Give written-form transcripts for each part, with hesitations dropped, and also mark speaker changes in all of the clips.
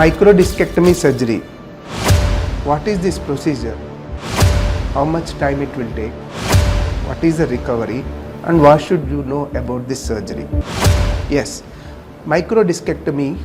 Speaker 1: Microdiscectomy surgery. What is this procedure? How much time it will take? What is the recovery? And what should you know about this surgery? Yes, microdiscectomy,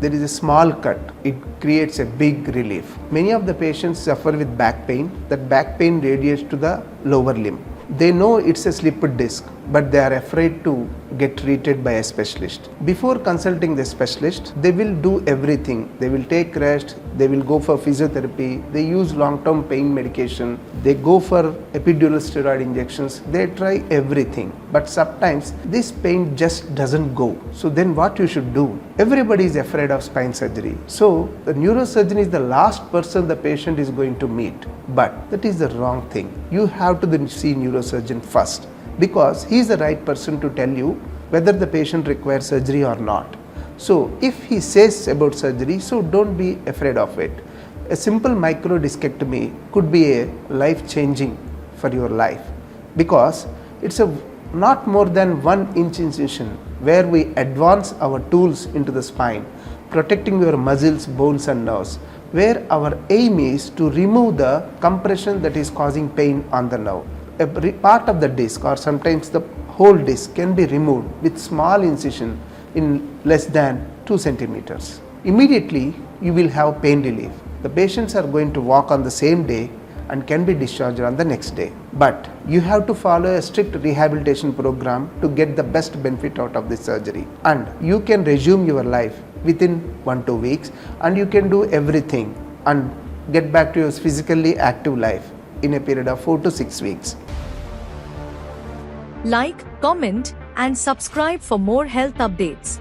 Speaker 1: there is a small cut. It creates a big relief. Many of the patients suffer with back pain. That back pain radiates to the lower limb. They know it's a slipped disc, but they are afraid to get treated by a specialist. Before consulting the specialist, they will do everything. They will take rest, they will go for physiotherapy, they use long-term pain medication, they go for epidural steroid injections, they try everything. But sometimes this pain just doesn't go. So then what you should do? Everybody is afraid of spine surgery. So the neurosurgeon is the last person the patient is going to meet. But that is the wrong thing. You have to then see neurosurgeon first, because he is the right person to tell you whether the patient requires surgery or not. So if he says about surgery, so don't be afraid of it. A simple microdiscectomy could be a life-changing for your life, because it's a not more than 1 inch incision where we advance our tools into the spine, protecting your muscles, bones and nerves, where our aim is to remove the compression that is causing pain on the nerve. A part of the disc or sometimes the whole disc can be removed with small incision in less than 2 centimeters. Immediately you will have pain relief. The patients are going to walk on the same day and can be discharged on the next day. But you have to follow a strict rehabilitation program to get the best benefit out of this surgery. And you can resume your life within 1-2 weeks, and you can do everything and get back to your physically active life in a period of 4 to 6 weeks.
Speaker 2: Like, comment, and subscribe for more health updates.